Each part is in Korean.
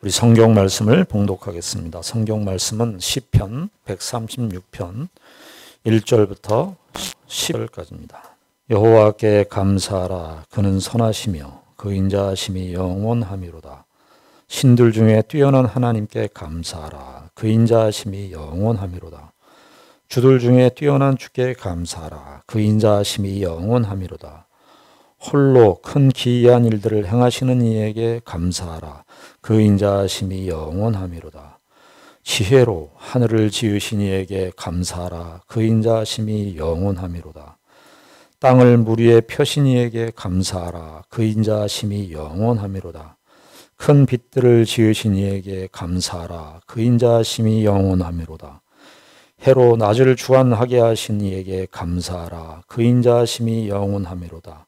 우리 성경 말씀을 봉독하겠습니다. 성경 말씀은 시편 136편 1절부터 10절까지입니다. 여호와께 감사하라. 그는 선하시며 그 인자하심이 영원하미로다. 신들 중에 뛰어난 하나님께 감사하라. 그 인자하심이 영원하미로다. 주들 중에 뛰어난 주께 감사하라. 그 인자하심이 영원하미로다. 홀로 큰 기이한 일들을 행하시는 이에게 감사하라. 그 인자하심이 영원하미로다. 지혜로 하늘을 지으신 이에게 감사하라. 그 인자하심이 영원하미로다. 땅을 물 위에 펴신 이에게 감사하라. 그 인자하심이 영원하미로다. 큰 빛들을 지으신 이에게 감사하라. 그 인자하심이 영원하미로다. 해로 낮을 주관하게 하신 이에게 감사하라. 그 인자하심이 영원하미로다.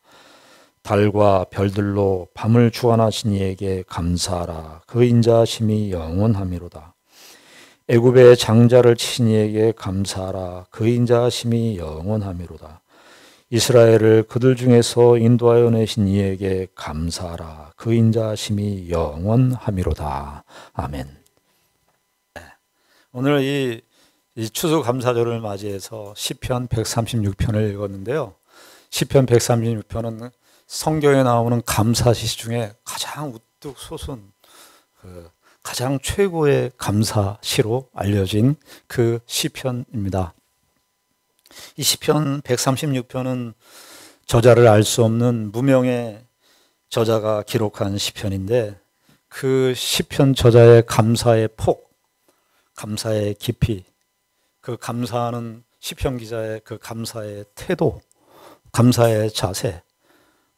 달과 별들로 밤을 주관하신 이에게 감사하라. 그 인자하심이 영원하미로다. 애굽의 장자를 치신 이에게 감사하라. 그 인자하심이 영원하미로다. 이스라엘을 그들 중에서 인도하여 내신 이에게 감사하라. 그 인자하심이 영원하미로다. 아멘. 오늘 이 추수감사절을 맞이해서 시편 136편을 읽었는데요. 시편 136편은 성경에 나오는 감사시 중에 가장 우뚝 솟은 가장 최고의 감사시로 알려진 그 시편입니다. 이 시편 136편은 저자를 알 수 없는 무명의 저자가 기록한 시편인데 그 시편 저자의 감사의 폭, 감사의 깊이, 그 감사하는 시편 기자의 그 감사의 태도, 감사의 자세,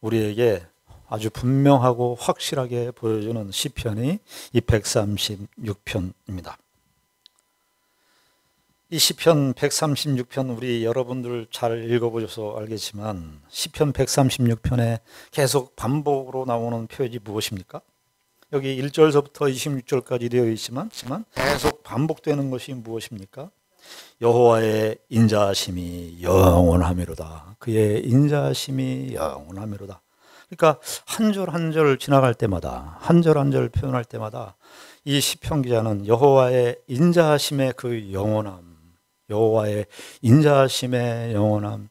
우리에게 아주 분명하고 확실하게 보여주는 시편이 이 136편입니다. 이 시편 136편 우리 여러분들 잘 읽어보셔서 알겠지만 시편 136편에 계속 반복으로 나오는 표현이 무엇입니까? 여기 1절서부터 26절까지 되어 있지만 계속 반복되는 것이 무엇입니까? 여호와의 인자하심이 영원하미로다. 그의 인자하심이 영원하미로다. 그러니까 한 절 한 절 지나갈 때마다 한 절 한 절 표현할 때마다 이 시편 기자는 여호와의 인자하심의 그 영원함, 여호와의 인자하심의 영원함,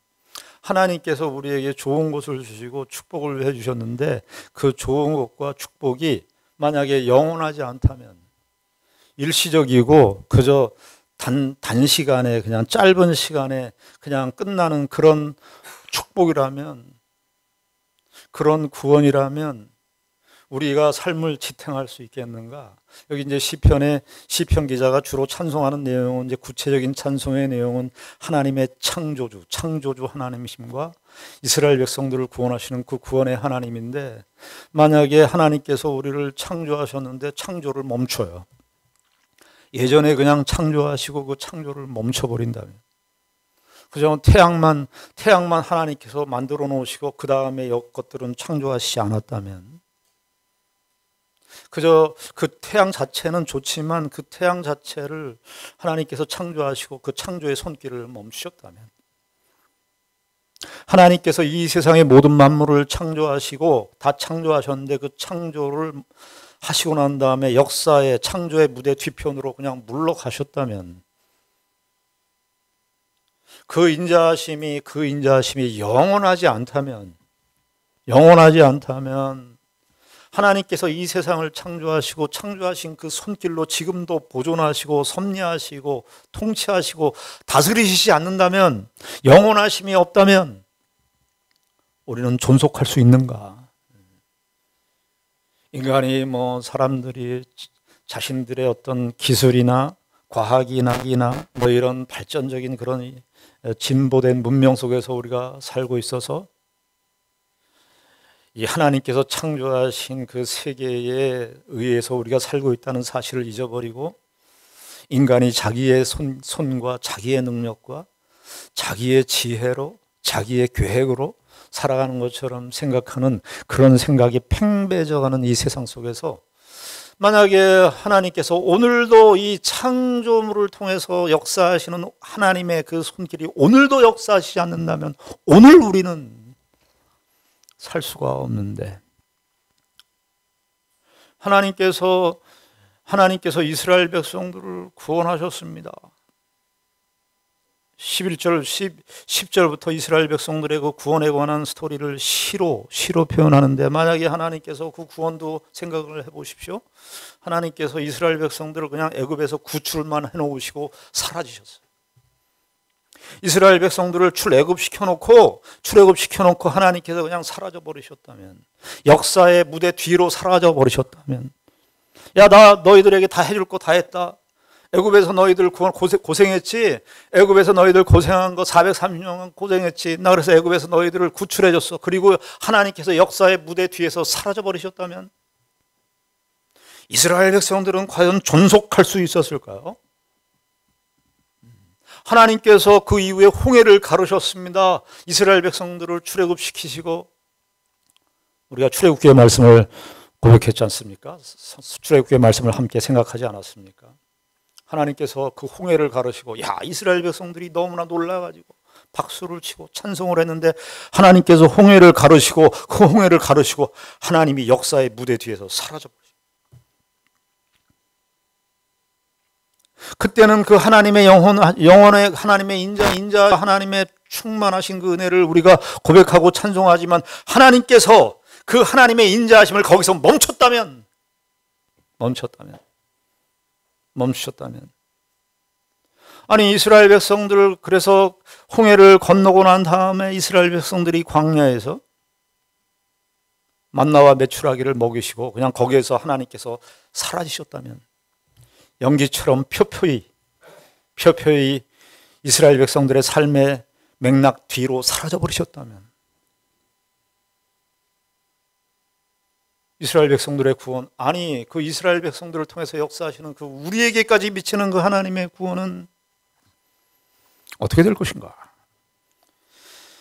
하나님께서 우리에게 좋은 것을 주시고 축복을 해주셨는데 그 좋은 것과 축복이 만약에 영원하지 않다면, 일시적이고 그저 단시간에 그냥 짧은 시간에 그냥 끝나는 그런 축복이라면, 그런 구원이라면 우리가 삶을 지탱할 수 있겠는가? 여기 이제 시편 기자가 주로 찬송하는 내용은, 이제 구체적인 찬송의 내용은 하나님의 창조주 하나님이심과 이스라엘 백성들을 구원하시는 그 구원의 하나님인데, 만약에 하나님께서 우리를 창조하셨는데 창조를 멈춰요. 예전에 그냥 창조하시고 그 창조를 멈춰버린다면, 그저 태양만 하나님께서 만들어 놓으시고 그 다음에 것들은 창조하시지 않았다면, 그저 그 태양 자체는 좋지만 그 태양 자체를 하나님께서 창조하시고 그 창조의 손길을 멈추셨다면, 하나님께서 이 세상의 모든 만물을 창조하시고 다 창조하셨는데 그 창조를 하시고 난 다음에 역사의 창조의 무대 뒤편으로 그냥 물러가셨다면, 그 인자하심이 영원하지 않다면 하나님께서 이 세상을 창조하시고 창조하신 그 손길로 지금도 보존하시고 섭리하시고 통치하시고 다스리시지 않는다면, 영원하심이 없다면 우리는 존속할 수 있는가? 인간이 사람들이 자신들의 어떤 기술이나 과학이나 이런 발전적인 그런 진보된 문명 속에서 우리가 살고 있어서 이 하나님께서 창조하신 그 세계에 의해서 우리가 살고 있다는 사실을 잊어버리고, 인간이 자기의 손과 자기의 능력과 자기의 지혜로 자기의 계획으로 살아가는 것처럼 생각하는 그런 생각이 팽배해져가는 이 세상 속에서, 만약에 하나님께서 오늘도 이 창조물을 통해서 역사하시는 하나님의 그 손길이 오늘도 역사하시지 않는다면 오늘 우리는 살 수가 없는데, 하나님께서 하나님께서 이스라엘 백성들을 구원하셨습니다. 11절, 10절부터 이스라엘 백성들의 그 구원에 관한 스토리를 시로 표현하는데, 만약에 하나님께서 그 구원도 생각을 해보십시오. 하나님께서 이스라엘 백성들을 그냥 애굽에서 구출만 해놓으시고 사라지셨어요. 이스라엘 백성들을 출애굽시켜놓고 하나님께서 그냥 사라져 버리셨다면, 역사의 무대 뒤로 사라져 버리셨다면, 야, 나 너희들에게 다 해줄 거 다 했다. 애굽에서 너희들 고생했지. 애굽에서 너희들 고생한 거 430년 고생했지. 나 그래서 애굽에서 너희들을 구출해 줬어. 그리고 하나님께서 역사의 무대 뒤에서 사라져 버리셨다면, 이스라엘 백성들은 과연 존속할 수 있었을까요? 하나님께서 그 이후에 홍해를 가르셨습니다. 이스라엘 백성들을 출애굽시키시고, 우리가 출애굽기의 말씀을 고백했지 않습니까? 출애굽기의 말씀을 함께 생각하지 않았습니까? 하나님께서 그 홍해를 가르시고, 야, 이스라엘 백성들이 너무나 놀라가지고 박수를 치고 찬송을 했는데, 하나님께서 홍해를 가르시고, 그 홍해를 가르시고 하나님이 역사의 무대 뒤에서 사라져 버리셨어요. 그때는 그 하나님의 영혼의 하나님의 인자 하나님의 충만하신 그 은혜를 우리가 고백하고 찬송하지만, 하나님께서 그 하나님의 인자하심을 거기서 멈추셨다면, 아니, 이스라엘 백성들을, 그래서 홍해를 건너고 난 다음에 이스라엘 백성들이 광야에서 만나와 메추라기를 먹이시고 그냥 거기에서 하나님께서 사라지셨다면, 연기처럼 표표히 이스라엘 백성들의 삶의 맥락 뒤로 사라져 버리셨다면, 이스라엘 백성들의 구원, 아니 그 이스라엘 백성들을 통해서 역사하시는 그 우리에게까지 미치는 그 하나님의 구원은 어떻게 될 것인가?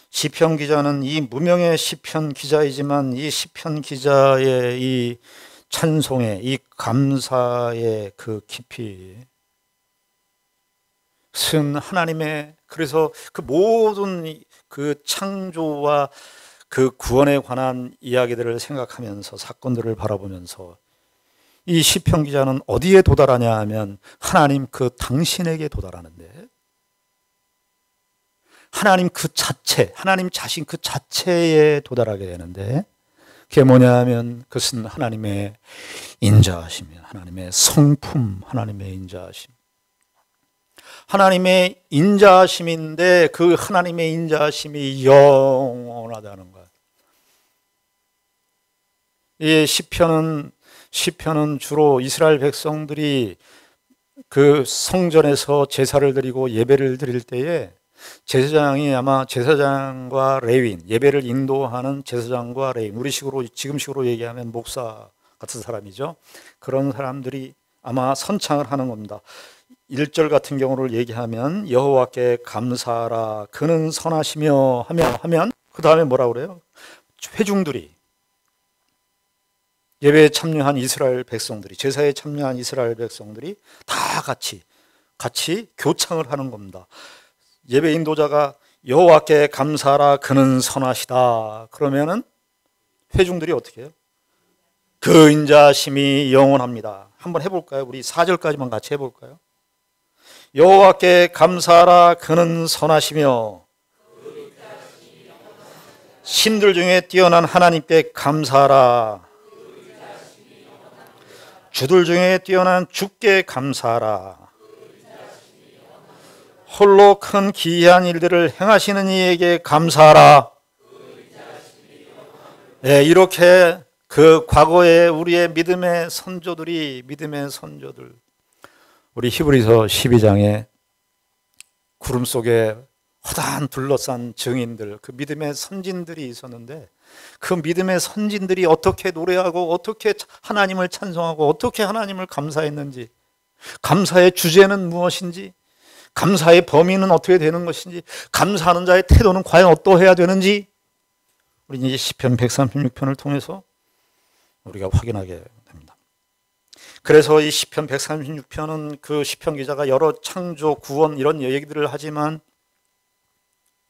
시편 기자는 이 무명의 시편 기자이지만, 이 시편 기자의 이 찬송의, 이 감사의 그 깊이, 쓴 하나님의, 그래서 그 모든 그 창조와 그 구원에 관한 이야기들을 생각하면서, 사건들을 바라보면서 이 시편 기자는 어디에 도달하냐 하면, 하나님 그 당신에게 도달하는데, 하나님 그 자체, 하나님 자신 그 자체에 도달하게 되는데, 그게 뭐냐 하면 그것은 하나님의 인자하심이에요. 하나님의 성품, 하나님의 인자하심. 하나님의 인자하심인데, 그 하나님의 인자하심이 영원하다는 거예요. 이 시편은 주로 이스라엘 백성들이 그 성전에서 제사를 드리고 예배를 드릴 때에, 제사장이 아마 제사장과 레위인, 예배를 인도하는 제사장과 레위인, 지금식으로 얘기하면 목사 같은 사람이죠. 그런 사람들이 아마 선창을 하는 겁니다. 1절 같은 경우를 얘기하면, 여호와께 감사하라, 그는 선하시며 하면 그 다음에 뭐라 그래요? 회중들이, 예배에 참여한 이스라엘 백성들이, 제사에 참여한 이스라엘 백성들이 다 같이 교창을 하는 겁니다. 예배 인도자가 여호와께 감사하라, 그는 선하시다. 그러면은 회중들이 어떻게 해요? 그 인자심이 영원합니다. 한번 해볼까요? 우리 4절까지만 같이 해볼까요? 여호와께 감사하라, 그는 선하시며 신들 중에 뛰어난 하나님께 감사하라, 주들 중에 뛰어난 주께 감사하라, 홀로 큰 기이한 일들을 행하시는 이에게 감사하라. 네, 이렇게 그 과거에 우리의 믿음의 선조들, 우리 히브리서 12장에 구름 속에 허다한 둘러싼 증인들, 그 믿음의 선진들이 있었는데, 그 믿음의 선진들이 어떻게 노래하고, 어떻게 하나님을 찬송하고, 어떻게 하나님을 감사했는지, 감사의 주제는 무엇인지, 감사의 범위는 어떻게 되는 것인지, 감사하는 자의 태도는 과연 어떠해야 되는지, 우리는 이제 시편 136편을 통해서 우리가 확인하게 됩니다. 그래서 이 시편 136편은 그 시편 기자가 여러 창조, 구원 이런 얘기들을 하지만,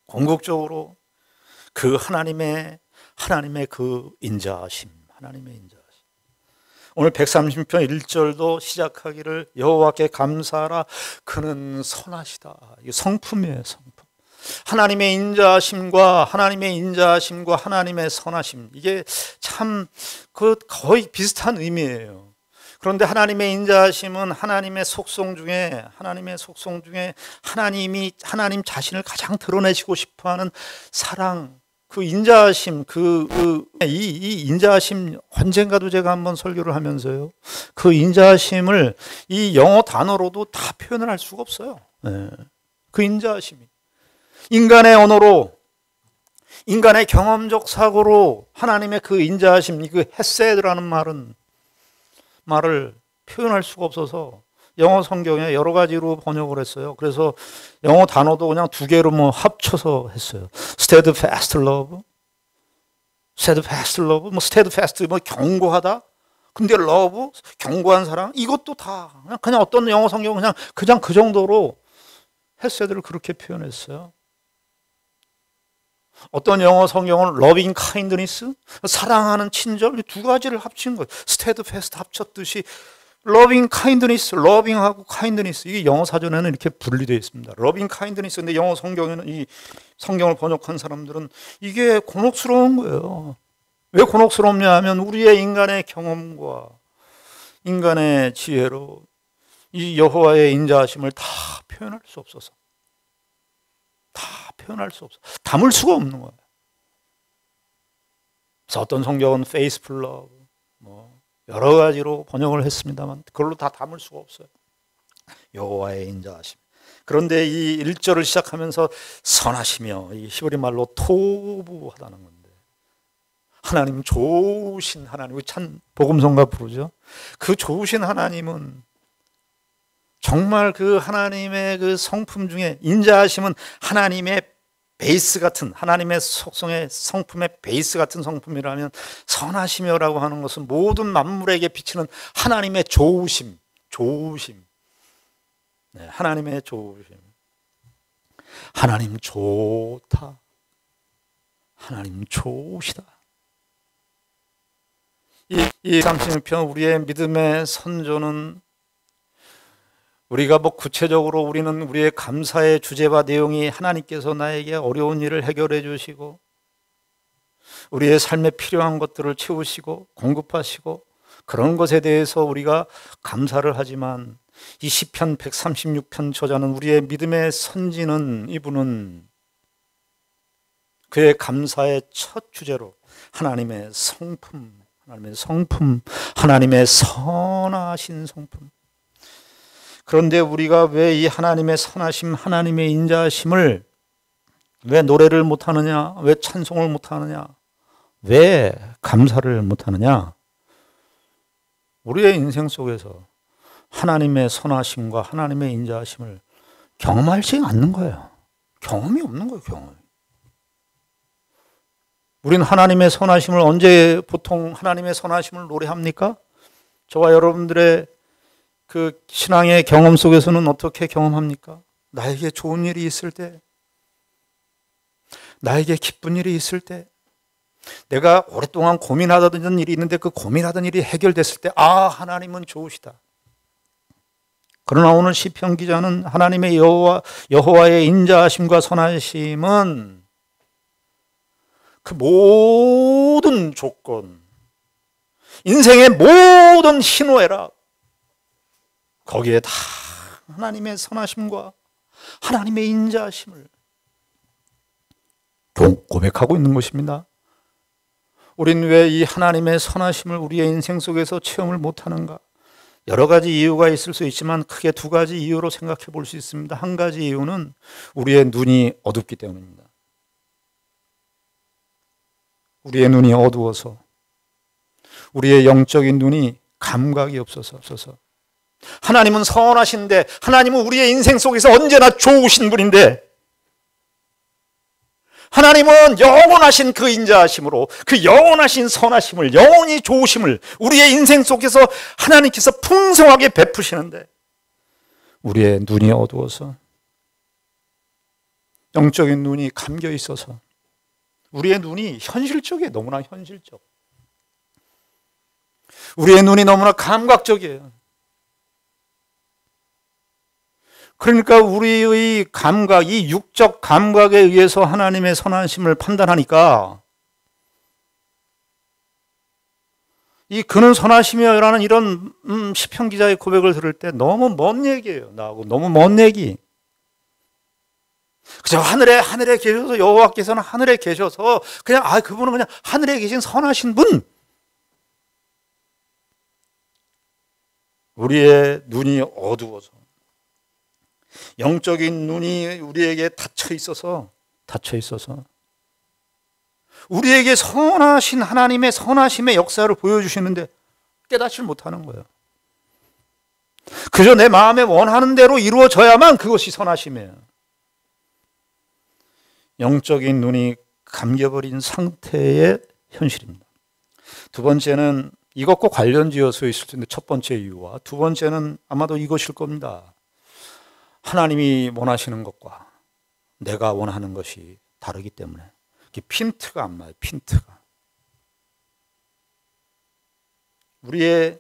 궁극적으로 그 하나님의 그 인자하심, 하나님의 인자하심. 오늘 130편 1절도 시작하기를 여호와께 감사하라 그는 선하시다. 이게 성품이에요, 성품. 하나님의 인자하심과 하나님의 선하심, 이게 참 거의 비슷한 의미예요. 그런데 하나님의 인자하심은 하나님의 속성 중에 하나님 자신을 가장 드러내시고 싶어하는 사랑, 그 인자하심, 이 인자하심, 언젠가도 제가 한번 설교를 하면서요, 그 인자하심을 이 영어 단어로도 다 표현을 할 수가 없어요. 네. 그 인자하심이 인간의 언어로, 인간의 경험적 사고로 하나님의 그 인자하심, 그 헤세드라는 말을 표현할 수가 없어서 영어 성경에 여러 가지로 번역을 했어요. 그래서 영어 단어도 그냥 두 개로 합쳐서 했어요. steadfast love, steadfast 경고하다. 근데 love, 견고한 사랑, 이것도 다 그냥 어떤 영어 성경은 그냥 그 정도로 헤세드를 그렇게 표현했어요. 어떤 영어 성경은 loving kindness, 사랑하는 친절, 두 가지를 합친 거예요. steadfast 합쳤듯이 loving kindness, loving하고 kindness, 이게 영어 사전에는 이렇게 분리되어 있습니다. loving kindness. 근데 영어 성경에는, 이 성경을 번역한 사람들은 이게 곤혹스러운 거예요. 왜 곤혹스럽냐 하면 우리의 인간의 경험과 인간의 지혜로 이 여호와의 인자하심을 다 표현할 수 없어서, 담을 수가 없는 거예요. 그래서 어떤 성경은 faithful love, 여러 가지로 번역을 했습니다만 그걸로 다 담을 수가 없어요. 여호와의 인자하심. 그런데 이 1절을 시작하면서 선하시며, 이 히브리 말로 토부하다는 건데, 하나님 좋으신 하나님, 참 복음성가 부르죠. 그 좋으신 하나님은 정말 그 하나님의 그 성품 중에, 인자하심은 하나님의 베이스 같은, 하나님의 속성의 성품의 베이스 같은 성품이라면, 선하시며라고 하는 것은 모든 만물에게 비치는 하나님의 좋으심. 네, 하나님의 좋으심. 하나님 좋다. 하나님 좋으시다. 이 36편 우리의 믿음의 선조는, 우리가 구체적으로 우리는 우리의 감사의 주제와 내용이 하나님께서 나에게 어려운 일을 해결해 주시고 우리의 삶에 필요한 것들을 채우시고 공급하시고 그런 것에 대해서 우리가 감사를 하지만, 이 시편 136편 저자는, 우리의 믿음의 선지는, 이분은 그의 감사의 첫 주제로 하나님의 성품, 하나님의 선하신 성품. 그런데 우리가 왜 이 하나님의 선하심, 하나님의 인자하심을 왜 노래를 못하느냐, 왜 찬송을 못하느냐, 왜 감사를 못하느냐? 우리의 인생 속에서 하나님의 선하심과 하나님의 인자하심을 경험하지 않는 거예요. 경험이 없는 거예요, 경험. 우리는 하나님의 선하심을 언제 보통 하나님의 선하심을 노래합니까? 저와 여러분들의 그 신앙의 경험 속에서는 어떻게 경험합니까? 나에게 좋은 일이 있을 때, 나에게 기쁜 일이 있을 때, 내가 오랫동안 고민하던 일이 있는데 그 고민하던 일이 해결됐을 때, 아, 하나님은 좋으시다. 그러나 오늘 시편 기자는 하나님의 여호와의 인자하심과 선하심은 그 모든 조건, 인생의 모든 희노애락, 거기에 다 하나님의 선하심과 하나님의 인자하심을 고백하고 있는 것입니다. 우린 왜 이 하나님의 선하심을 우리의 인생 속에서 체험을 못하는가? 여러 가지 이유가 있을 수 있지만 크게 두 가지 이유로 생각해 볼 수 있습니다. 한 가지 이유는 우리의 눈이 어둡기 때문입니다. 우리의 눈이 어두워서, 우리의 영적인 눈이 감각이 없어서. 하나님은 선하신데, 하나님은 우리의 인생 속에서 언제나 좋으신 분인데, 하나님은 영원하신 그 인자하심으로 그 영원하신 선하심을, 영원히 좋으심을 우리의 인생 속에서 하나님께서 풍성하게 베푸시는데, 우리의 눈이 어두워서, 영적인 눈이 감겨 있어서, 우리의 눈이 현실적이에요. 너무나 현실적. 우리의 눈이 너무나 감각적이에요. 그러니까 우리의 감각, 이 육적 감각에 의해서 하나님의 선하심을 판단하니까 이 그는 선하심이라는 이런 시편 기자의 고백을 들을 때 너무 먼 얘기예요. 나하고 너무 먼 얘기. 그저 하늘에 계셔서, 여호와께서는 하늘에 계셔서 그냥 그분은 그냥 하늘에 계신 선하신 분. 우리의 눈이 어두워서, 영적인 눈이 우리에게 닫혀 있어서 우리에게 선하신 하나님의 선하심의 역사를 보여주시는데 깨닫지 못하는 거예요. 그저 내 마음에 원하는 대로 이루어져야만 그것이 선하심이에요. 영적인 눈이 감겨버린 상태의 현실입니다. 두 번째는 이것과 관련지어서 있을 텐데, 첫 번째 이유와 두 번째는 아마도 이것일 겁니다. 하나님이 원하시는 것과 내가 원하는 것이 다르기 때문에 핀트가 안 맞아요. 핀트가. 우리의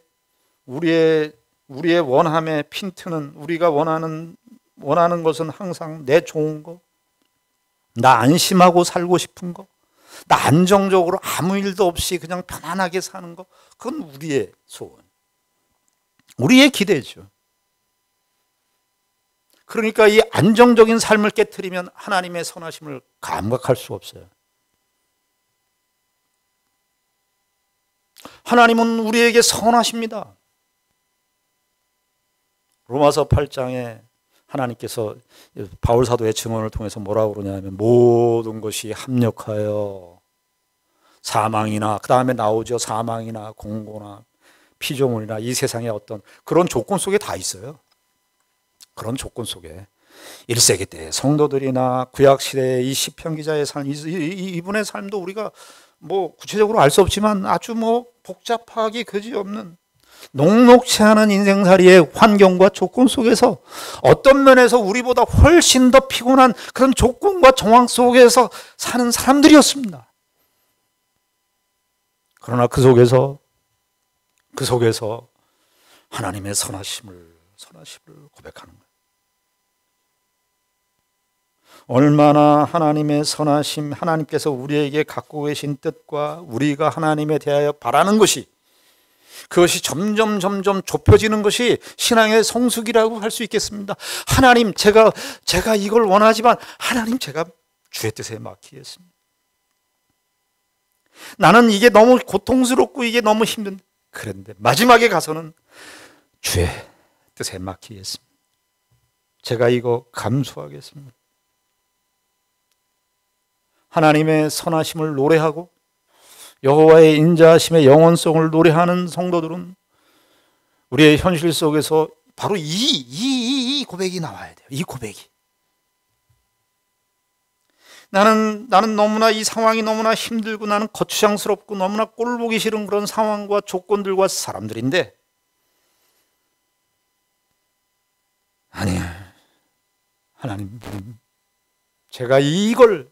원함의 핀트는, 우리가 원하는 것은 항상 내 좋은 거, 나 안심하고 살고 싶은 거, 나 안정적으로 아무 일도 없이 그냥 편안하게 사는 거, 그건 우리의 소원, 우리의 기대죠. 그러니까 이 안정적인 삶을 깨트리면 하나님의 선하심을 감각할 수 없어요. 하나님은 우리에게 선하십니다. 로마서 8장에 하나님께서 바울 사도의 증언을 통해서 뭐라고 그러냐면, 모든 것이 합력하여 사망이나, 그 다음에 나오죠, 사망이나 공고나 피조물이나 이 세상의 어떤 그런 조건 속에 다 있어요. 그런 조건 속에 1세기 때 성도들이나 구약시대의 이 시편 기자의 삶, 이분의 삶도 우리가 뭐 구체적으로 알 수 없지만 아주 뭐 복잡하기 그지없는 녹록치 않은 인생살이의 환경과 조건 속에서 어떤 면에서 우리보다 훨씬 더 피곤한 그런 조건과 정황 속에서 사는 사람들이었습니다. 그러나 그 속에서 하나님의 선하심을 고백하는 거예요. 얼마나 하나님의 선하심, 하나님께서 우리에게 갖고 계신 뜻과 우리가 하나님에 대하여 바라는 것이, 그것이 점점 좁혀지는 것이 신앙의 성숙이라고 할 수 있겠습니다. 하나님, 제가 이걸 원하지만 하나님, 제가 주의 뜻에 맡기겠습니다. 나는 이게 너무 고통스럽고 이게 너무 힘든데, 그런데 마지막에 가서는 주의 뜻에 맡기겠습니다. 제가 이거 감수하겠습니다. 하나님의 선하심을 노래하고 여호와의 인자하심의 영원성을 노래하는 성도들은 우리의 현실 속에서 바로 이 고백이 나와야 돼요. 이 고백이. 나는 너무나 이 상황이 너무나 힘들고 나는 거추장스럽고 너무나 꼴보기 싫은 그런 상황과 조건들과 사람들인데, 아니, 하나님, 제가 이걸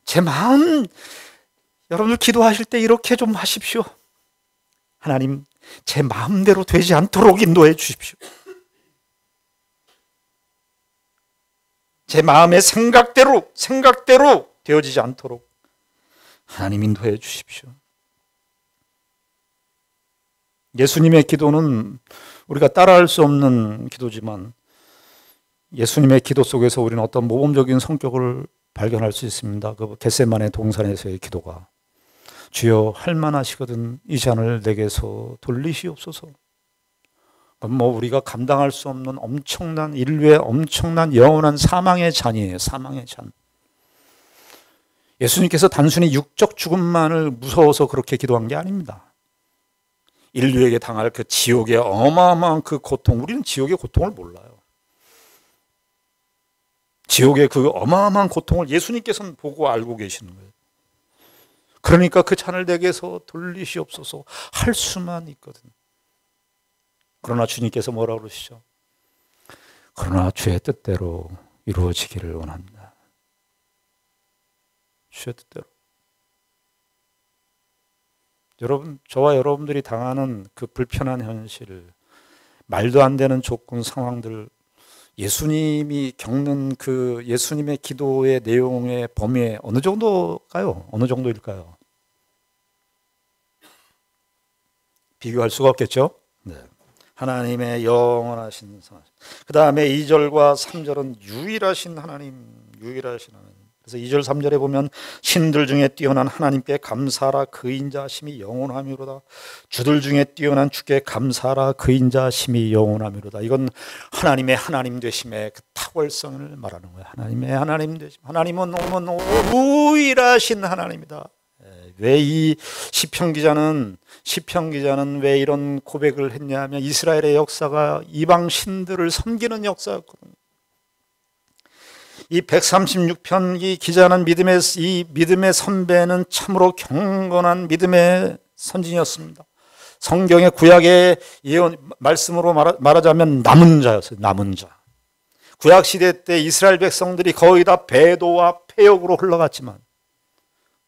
제 마음, 여러분들 기도하실 때 이렇게 좀 하십시오. 하나님, 제 마음대로 되지 않도록 인도해 주십시오. 제 마음의 생각대로 되어지지 않도록 하나님 인도해 주십시오. 예수님의 기도는 우리가 따라할 수 없는 기도지만, 예수님의 기도 속에서 우리는 어떤 모범적인 성격을 발견할 수 있습니다. 그 겟세마네 동산에서의 기도가, 주여 할만하시거든 이 잔을 내게서 돌리시옵소서. 뭐 우리가 감당할 수 없는 엄청난 인류의 엄청난 영원한 사망의 잔이에요. 사망의 잔. 예수님께서 단순히 육적 죽음만을 무서워서 그렇게 기도한 게 아닙니다. 인류에게 당할 그 지옥의 어마어마한 그 고통, 우리는 지옥의 고통을 몰라요. 지옥의 그 어마어마한 고통을 예수님께서는 보고 알고 계시는 거예요. 그러니까 그 잔을 내게서 돌리시옵소서 할 수만 있거든. 그러나 주님께서 뭐라고 그러시죠? 그러나 주의 뜻대로 이루어지기를 원합니다. 주의 뜻대로. 여러분, 저와 여러분들이 당하는 그 불편한 현실, 말도 안 되는 조건 상황들, 예수님이 겪는 그 예수님의 기도의 내용의 범위에 어느 정도일까요? 어느 정도일까요? 비교할 수가 없겠죠? 네. 하나님의 영원하신 성. 그 다음에 2절과 3절은 유일하신 하나님. 그래서 2절 3절에 보면 신들 중에 뛰어난 하나님께 감사하라 그 인자심이 영원하미로다. 주들 중에 뛰어난 주께 감사하라 그 인자심이 영원하미로다. 이건 하나님의 하나님 되심의 그 탁월성을 말하는 거예요. 하나님의 하나님 되심. 하나님은 유일하신 하나님이다. 왜 이 시편 기자는 왜 이런 고백을 했냐면 이스라엘의 역사가 이방 신들을 섬기는 역사였거든요. 이 136편 이 기자는 믿음의 선배는 참으로 경건한 믿음의 선진이었습니다. 성경의 구약의 예언 말씀으로 말하자면 남은 자였어요. 남은 자. 구약 시대 때 이스라엘 백성들이 거의 다 배도와 폐역으로 흘러갔지만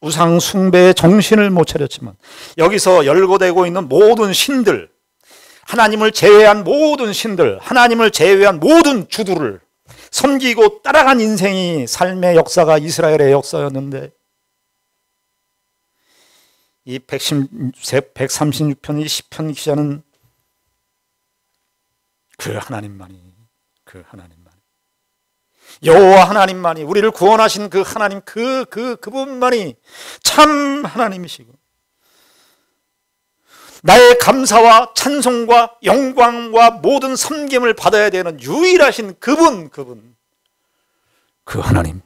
우상 숭배의 정신을 못 차렸지만 여기서 열거되고 있는 모든 신들, 하나님을 제외한 모든 신들, 하나님을 제외한 모든 주들을 섬기고 따라간 인생이 삶의 역사가 이스라엘의 역사였는데 이 136편 이 시편 기자는 그 하나님만이 여호와 하나님만이 우리를 구원하신 그 하나님 그분만이 참 하나님이시고 나의 감사와 찬송과 영광과 모든 섬김을 받아야 되는 유일하신 그분 그 하나님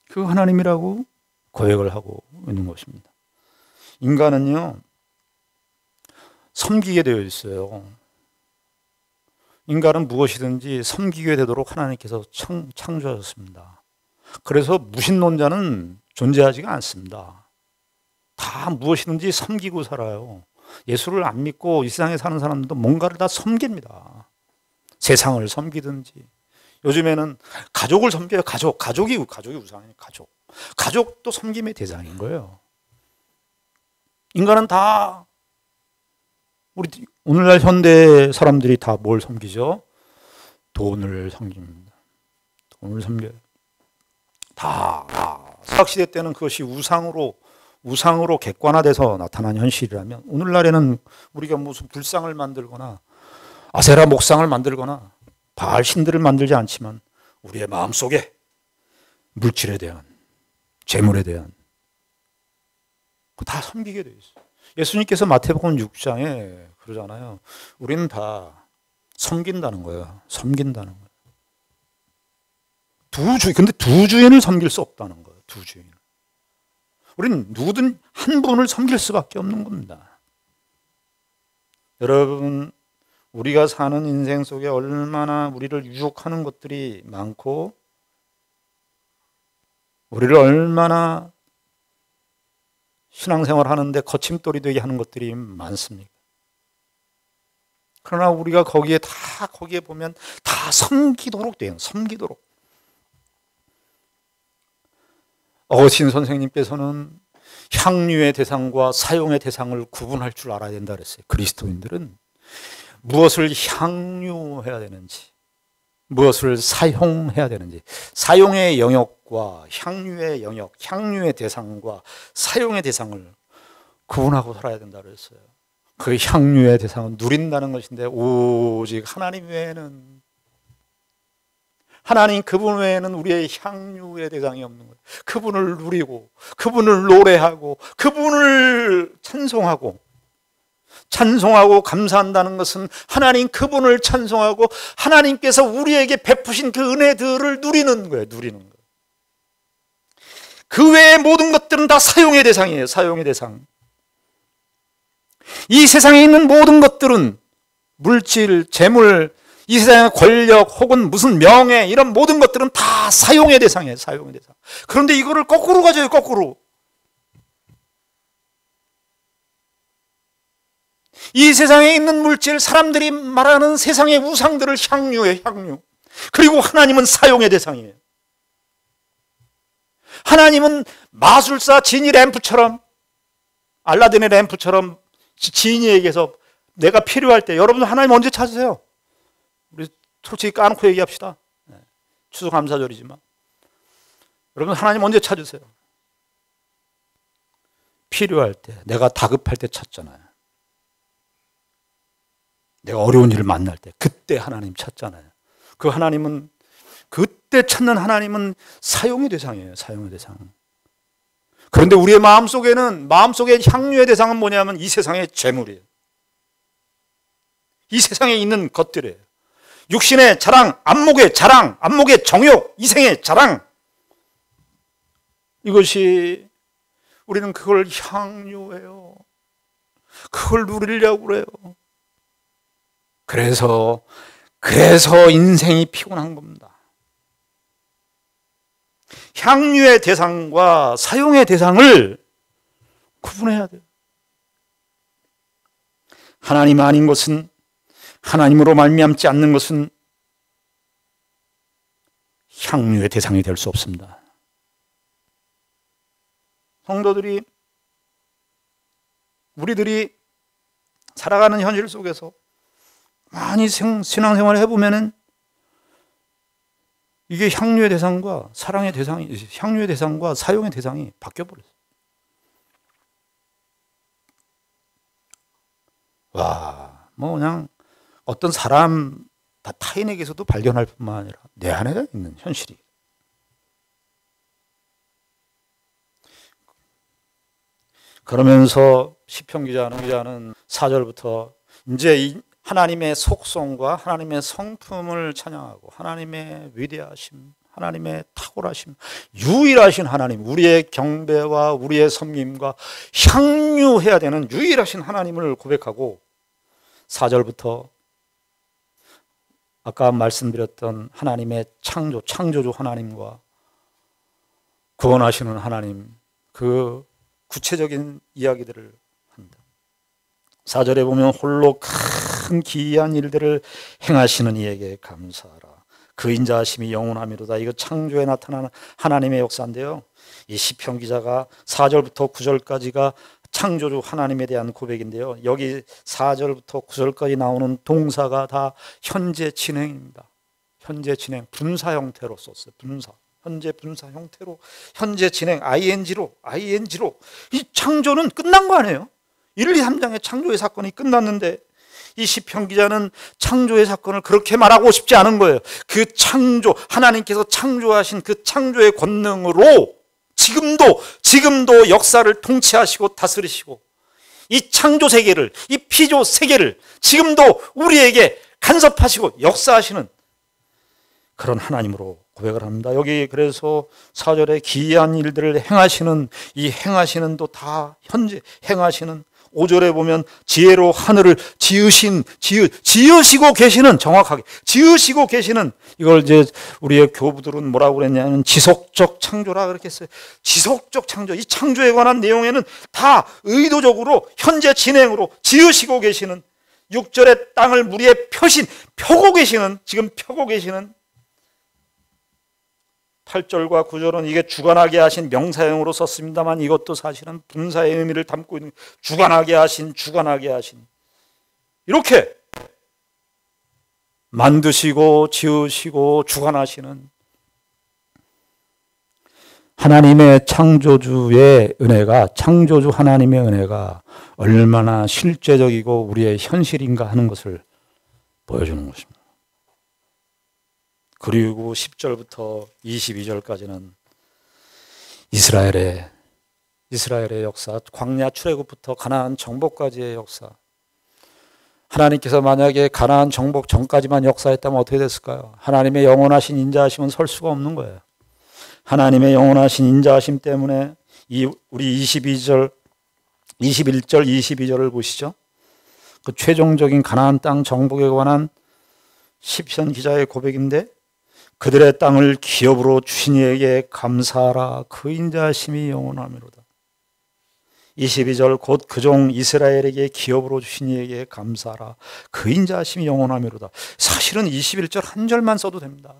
그 하나님이라고 고백을 하고 있는 것입니다. 인간은요 섬기게 되어 있어요. 인간은 무엇이든지 섬기게 되도록 하나님께서 창조하셨습니다. 그래서 무신론자는 존재하지가 않습니다. 다 무엇이든지 섬기고 살아요. 예수를 안 믿고 이 세상에 사는 사람들도 뭔가를 다 섬깁니다. 세상을 섬기든지 요즘에는 가족을 섬겨요. 가족이 우상이에요. 가족도 섬김의 대상인 거예요. 인간은 다 우리 오늘날 현대 사람들이 다 뭘 섬기죠? 돈을 섬깁니다. 돈을 섬겨요. 다 수학시대 때는 그것이 우상으로 객관화돼서 나타난 현실이라면 오늘날에는 우리가 무슨 불상을 만들거나 아세라 목상을 만들거나 바알 신들을 만들지 않지만 우리의 마음속에 물질에 대한 재물에 대한 다 섬기게 돼 있어요. 예수님께서 마태복음 6장에 그러잖아요. 우리는 다 섬긴다는 거예요. 근데 두 주인을 섬길 수 없다는 거예요. 두 주인. 우리는 누구든 한 분을 섬길 수밖에 없는 겁니다. 여러분, 우리가 사는 인생 속에 얼마나 우리를 유혹하는 것들이 많고 우리를 얼마나 신앙생활 하는데 거침돌이 되게 하는 것들이 많습니다. 그러나 우리가 거기에 보면 다 섬기도록 돼요. 섬기도록. 어거스틴 선생님께서는 향유의 대상과 사용의 대상을 구분할 줄 알아야 된다 그랬어요. 그리스도인들은 무엇을 향유해야 되는지, 무엇을 사용해야 되는지, 사용의 영역과 향유의 영역, 향유의 대상과 사용의 대상을 구분하고 살아야 된다 그랬어요. 그 향유의 대상은 누린다는 것인데 오직 하나님 외에는, 하나님 그분 외에는 우리의 향유의 대상이 없는 거예요. 그분을 누리고 그분을 노래하고 그분을 찬송하고 감사한다는 것은 하나님 그분을 찬송하고 하나님께서 우리에게 베푸신 그 은혜들을 누리는 거예요. 그 외의 모든 것들은 다 사용의 대상이에요. 사용의 대상. 이 세상에 있는 모든 것들은 물질, 재물, 이 세상의 권력 혹은 무슨 명예, 이런 모든 것들은 다 사용의 대상이에요. 사용의 대상. 그런데 이거를 거꾸로 가져요. 거꾸로. 이 세상에 있는 물질, 사람들이 말하는 세상의 우상들을 향유해요. 향유. 그리고 하나님은 사용의 대상이에요. 하나님은 마술사 지니 램프처럼, 알라딘의 램프처럼 지니에게서 내가 필요할 때, 여러분 하나님 언제 찾으세요? 우리 솔직히 까놓고 얘기합시다. 추수감사절이지만 여러분 하나님 언제 찾으세요? 필요할 때, 내가 다급할 때 찾잖아요. 내가 어려운 일을 만날 때, 그때 하나님 찾잖아요. 그 하나님은, 그때 찾는 하나님은 사용의 대상이에요. 사용의 대상. 그런데 우리의 마음속에 향유의 대상은 뭐냐면 이 세상의 재물이에요. 이 세상에 있는 것들이에요. 육신의 자랑, 안목의 자랑, 안목의 정욕, 이생의 자랑. 이것이, 우리는 그걸 향유해요. 그걸 누리려고 그래요. 그래서 인생이 피곤한 겁니다. 향유의 대상과 사용의 대상을 구분해야 돼요. 하나님 아닌 것은, 하나님으로 말미암지 않는 것은 향유의 대상이 될 수 없습니다. 성도들이, 우리들이 살아가는 현실 속에서 많이 신앙생활을 해보면은 이게 향유의 대상과 사랑의 대상이, 향유의 대상과 사용의 대상이 바뀌어버렸어요. 와, 뭐 그냥 어떤 사람 타인에게서도 발견할 뿐만 아니라 내 안에 있는 현실이. 그러면서 시편 기자는 4절부터 이제 하나님의 속성과 하나님의 성품을 찬양하고 하나님의 위대하심, 하나님의 탁월하심, 유일하신 하나님, 우리의 경배와 우리의 섬김과 향유해야 되는 유일하신 하나님을 고백하고 4절부터 아까 말씀드렸던 하나님의 창조주 하나님과 구원하시는 하나님, 그 구체적인 이야기들을 한다. 4절에 보면 홀로 큰 기이한 일들을 행하시는 이에게 감사하라. 그 인자하심이 영원하미로다. 이거 창조에 나타나는 하나님의 역사인데요. 이 시편 기자가 4절부터 9절까지가 창조주 하나님에 대한 고백인데요. 여기 4절부터 9절까지 나오는 동사가 다 현재 진행입니다. 현재 진행, 분사 형태로 썼어요. 분사. 현재 분사 형태로, 현재 진행, ing로. 이 창조는 끝난 거 아니에요? 1, 2, 3장의 창조의 사건이 끝났는데 이 시편 기자는 창조의 사건을 그렇게 말하고 싶지 않은 거예요. 그 창조, 하나님께서 창조하신 그 창조의 권능으로 지금도 역사를 통치하시고 다스리시고 이 창조 세계를, 이 피조 세계를 지금도 우리에게 간섭하시고 역사하시는 그런 하나님으로 고백을 합니다. 여기 그래서 4절에 기이한 일들을 행하시는, 이 행하시는도 다 현재 행하시는, 5절에 보면 지혜로 하늘을 지으시고 계시는, 정확하게 지으시고 계시는, 이걸 이제 우리의 교부들은 뭐라고 그랬냐면 지속적 창조라 그렇게 했어요. 지속적 창조. 이 창조에 관한 내용에는 다 의도적으로 현재 진행으로 지으시고 계시는, 6절에 땅을 물 위에 펴고 계시는, 지금 펴고 계시는, 8절과 9절은 이게 주관하게 하신 명사형으로 썼습니다만 이것도 사실은 분사의 의미를 담고 있는, 주관하게 하신 이렇게 만드시고 지으시고 주관하시는 하나님의 창조주의 은혜가, 창조주 하나님의 은혜가 얼마나 실제적이고 우리의 현실인가 하는 것을 보여주는 것입니다. 그리고 10절부터 22절까지는 이스라엘의 역사, 광야 출애굽부터 가나안 정복까지의 역사. 하나님께서 만약에 가나안 정복 전까지만 역사했다면 어떻게 됐을까요? 하나님의 영원하신 인자하심은 설 수가 없는 거예요. 하나님의 영원하신 인자하심 때문에 우리 21절, 22절을 보시죠. 그 최종적인 가나안 땅 정복에 관한 시편 기자의 고백인데, 그들의 땅을 기업으로 주신 이에게 감사하라. 그 인자하심이 영원하미로다. 22절 곧 그 종 이스라엘에게 기업으로 주신 이에게 감사하라. 그 인자하심이 영원하미로다. 사실은 21절 한 절만 써도 됩니다.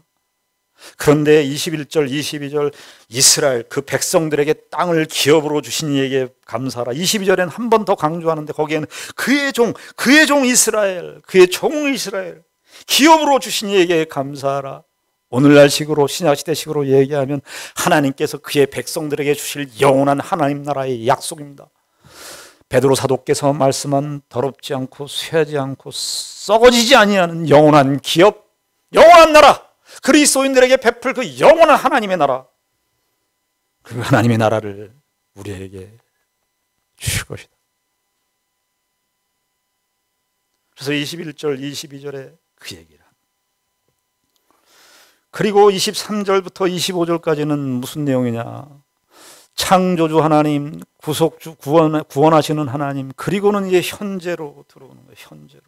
그런데 21절, 22절 이스라엘 그 백성들에게 땅을 기업으로 주신 이에게 감사하라. 22절에는 한 번 더 강조하는데 거기에는 그의 종 이스라엘, 그의 종 이스라엘 기업으로 주신 이에게 감사하라. 오늘날식으로 신약시대식으로 얘기하면 하나님께서 그의 백성들에게 주실 영원한 하나님 나라의 약속입니다. 베드로 사도께서 말씀한 더럽지 않고 쇠하지 않고 썩어지지 아니하는 영원한 기업, 영원한 나라, 그리스도인들에게 베풀 그 영원한 하나님의 나라, 그 하나님의 나라를 우리에게 주실 것이다. 그래서 21절, 22절에 그 얘기를. 그리고 23절부터 25절까지는 무슨 내용이냐? 창조주 하나님, 구속주, 구원하시는 하나님, 그리고는 이제 현재로 들어오는 거예요. 현재로.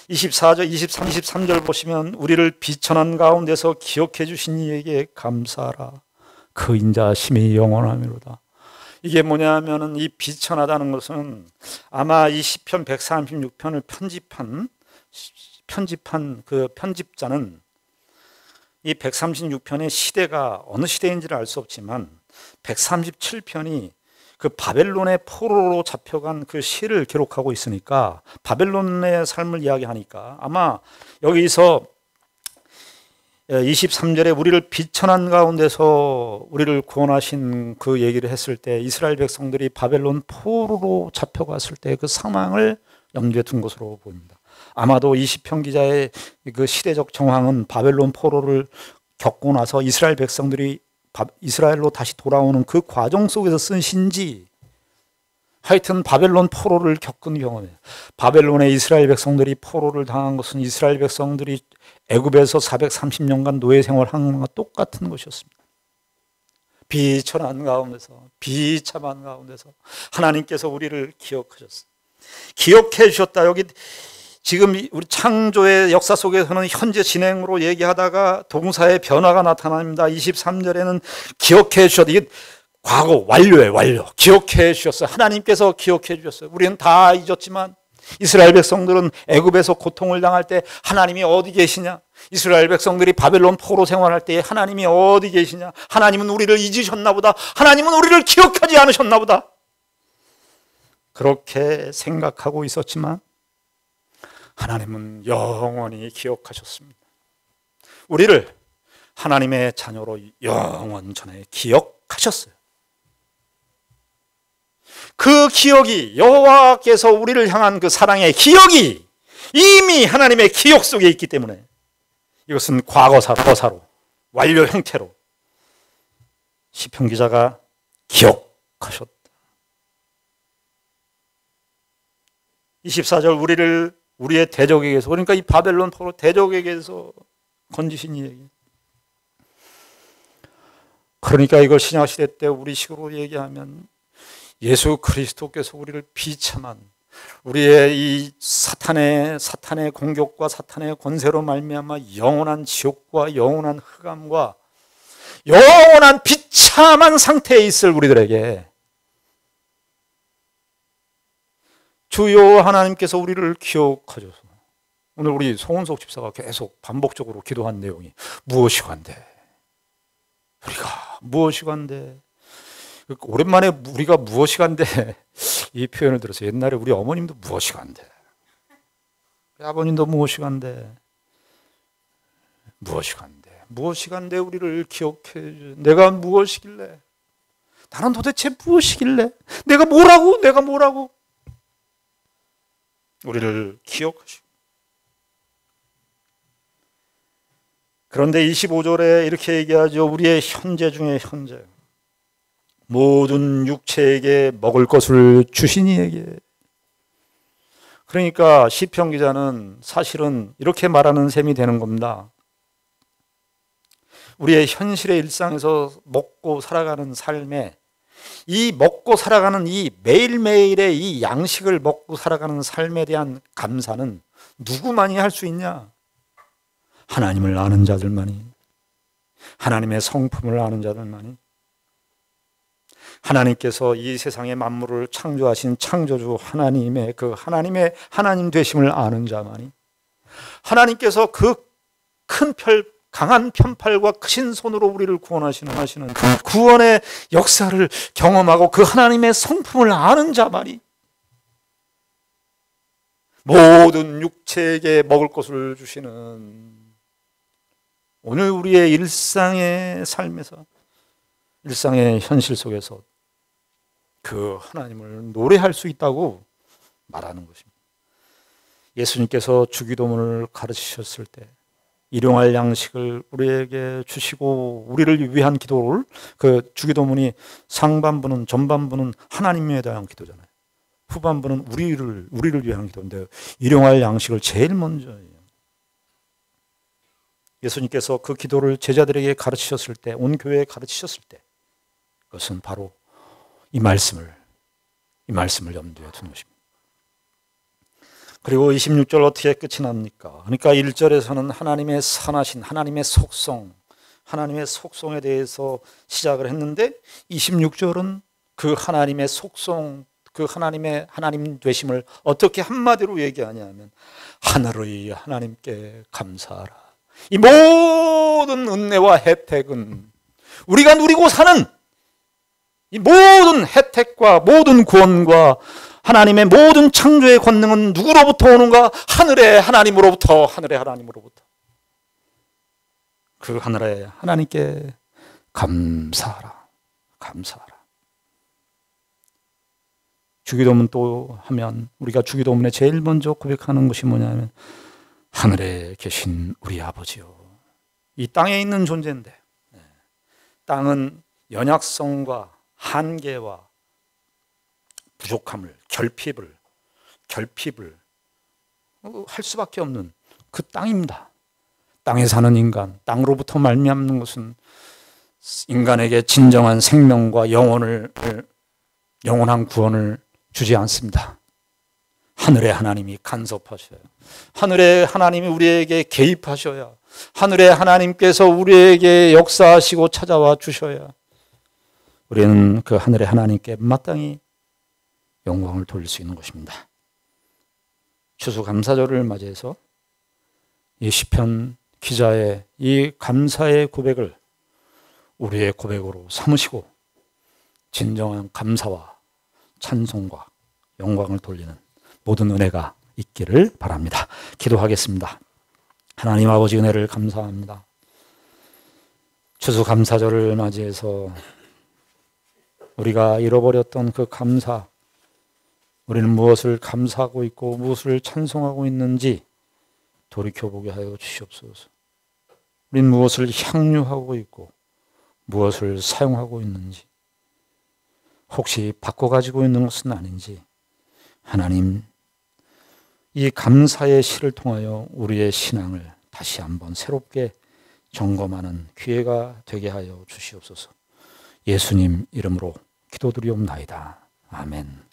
24절, 23, 23절 보시면 우리를 비천한 가운데서 기억해 주신 이에게 감사하라. 그 인자심이 영원하미로다. 이게 뭐냐 하면은 이 비천하다는 것은 아마 이 시편 136편을 편집한 그 편집자는 이 136편의 시대가 어느 시대인지를 알 수 없지만 137편이 그 바벨론의 포로로 잡혀간 그 시를 기록하고 있으니까 바벨론의 삶을 이야기하니까 아마 여기서 23절에 우리를 비천한 가운데서 우리를 구원하신 그 얘기를 했을 때 이스라엘 백성들이 바벨론 포로로 잡혀갔을 때 그 상황을 염두에 둔 것으로 보입니다. 아마도 이 시편 기자의 그 시대적 정황은 바벨론 포로를 겪고 나서 이스라엘 백성들이 이스라엘로 다시 돌아오는 그 과정 속에서 쓴 시인지 하여튼 바벨론 포로를 겪은 경험이에요. 바벨론의 이스라엘 백성들이 포로를 당한 것은 이스라엘 백성들이 애굽에서 430년간 노예 생활한 것과 똑같은 것이었습니다. 비천한 가운데서, 비참한 가운데서 하나님께서 우리를 기억하셨어요. 기억해 주셨다. 여기 지금 우리 창조의 역사 속에서는 현재 진행으로 얘기하다가 동사의 변화가 나타납니다. 23절에는 기억해 주셨다. 이게 과거 완료예요. 완료. 기억해 주셨어요. 하나님께서 기억해 주셨어요. 우리는 다 잊었지만 이스라엘 백성들은 애굽에서 고통을 당할 때 하나님이 어디 계시냐? 이스라엘 백성들이 바벨론 포로 생활할 때 하나님이 어디 계시냐? 하나님은 우리를 잊으셨나 보다. 하나님은 우리를 기억하지 않으셨나 보다. 그렇게 생각하고 있었지만 하나님은 영원히 기억하셨습니다. 우리를 하나님의 자녀로 영원전에 기억하셨어요. 그 기억이 여호와께서 우리를 향한 그 사랑의 기억이 이미 하나님의 기억 속에 있기 때문에 이것은 과거사로 완료 형태로 시편 기자가 기억하셨다. 24절 우리의 대적에게서, 그러니까 이 바벨론 포로 대적에게서 건지신 얘기. 그러니까 이걸 신약시대 때 우리식으로 얘기하면 예수 그리스도께서 우리를 비참한 우리의 이 사탄의 공격과 사탄의 권세로 말미암아 영원한 지옥과 영원한 흑암과 영원한 비참한 상태에 있을 우리들에게 주여 하나님께서 우리를 기억하셔서, 오늘 우리 송은석 집사가 계속 반복적으로 기도한 내용이 무엇이간데, 우리가 무엇이간데, 오랜만에 우리가 무엇이간데 이 표현을 들어서 옛날에 우리 어머님도 무엇이간데, 우리 아버님도 무엇이간데, 무엇이간데 우리를 기억해. 내가 무엇이길래, 나는 도대체 무엇이길래, 내가 뭐라고 우리를 기억하시고. 그런데 25절에 이렇게 얘기하죠. 우리의 현재 중에 현재, 모든 육체에게 먹을 것을 주신 이에게. 그러니까 시편 기자는 사실은 이렇게 말하는 셈이 되는 겁니다. 우리의 현실의 일상에서 먹고 살아가는 삶에, 이 먹고 살아가는 이 매일매일의 이 양식을 먹고 살아가는 삶에 대한 감사는 누구만이 할 수 있냐? 하나님을 아는 자들만이, 하나님의 성품을 아는 자들만이, 하나님께서 이 세상의 만물을 창조하신 창조주 하나님의 하나님 되심을 아는 자만이, 하나님께서 그 큰 강한 편팔과 크신 손으로 우리를 구원하시는 그 구원의 역사를 경험하고 그 하나님의 성품을 아는 자 말이 모든 육체에게 먹을 것을 주시는 오늘 우리의 일상의 삶에서 일상의 현실 속에서 그 하나님을 노래할 수 있다고 말하는 것입니다. 예수님께서 주기도문을 가르치셨을 때 일용할 양식을 우리에게 주시고 우리를 위한 기도를 그 주기도문이 상반부는 전반부는 하나님에 대한 기도잖아요. 후반부는 우리를 위한 기도인데 일용할 양식을 제일 먼저 해요. 예수님께서 그 기도를 제자들에게 가르치셨을 때, 온 교회에 가르치셨을 때 그것은 바로 이 말씀을 염두에 두는 것입니다. 그리고 26절 어떻게 끝이 납니까? 그러니까 1절에서는 하나님의 선하신 하나님의 속성, 하나님의 속성에 대해서 시작을 했는데 26절은 그 하나님의 속성, 그 하나님의 하나님 되심을 어떻게 한마디로 얘기하냐면 하늘의 하나님께 감사하라. 이 모든 은혜와 혜택은 우리가 누리고 사는 이 모든 혜택과 모든 구원과 하나님의 모든 창조의 권능은 누구로부터 오는가? 하늘의 하나님으로부터, 하늘의 하나님으로부터. 그 하늘의 하나님께 감사하라. 감사하라. 주기도문 또 하면 우리가 주기도문에 제일 먼저 고백하는 것이 뭐냐면 하늘에 계신 우리 아버지요. 이 땅에 있는 존재인데 땅은 연약성과 한계와 부족함을, 결핍을 할 수밖에 없는 그 땅입니다. 땅에 사는 인간, 땅으로부터 말미암는 것은 인간에게 진정한 생명과 영원한 구원을 주지 않습니다. 하늘의 하나님이 간섭하셔야, 하늘의 하나님이 우리에게 개입하셔야, 하늘의 하나님께서 우리에게 역사하시고 찾아와 주셔야 우리는 그 하늘의 하나님께 마땅히 영광을 돌릴 수 있는 것입니다. 추수감사절을 맞이해서 이 시편 기자의 이 감사의 고백을 우리의 고백으로 삼으시고 진정한 감사와 찬송과 영광을 돌리는 모든 은혜가 있기를 바랍니다. 기도하겠습니다. 하나님 아버지 은혜를 감사합니다. 추수감사절을 맞이해서 우리가 잃어버렸던 그 감사, 우리는 무엇을 감사하고 있고 무엇을 찬송하고 있는지 돌이켜보게 하여 주시옵소서. 우리는 무엇을 향유하고 있고 무엇을 사용하고 있는지, 혹시 바꿔가지고 있는 것은 아닌지, 하나님 이 감사의 시를 통하여 우리의 신앙을 다시 한번 새롭게 점검하는 기회가 되게 하여 주시옵소서. 예수님 이름으로 기도드리옵나이다. 아멘.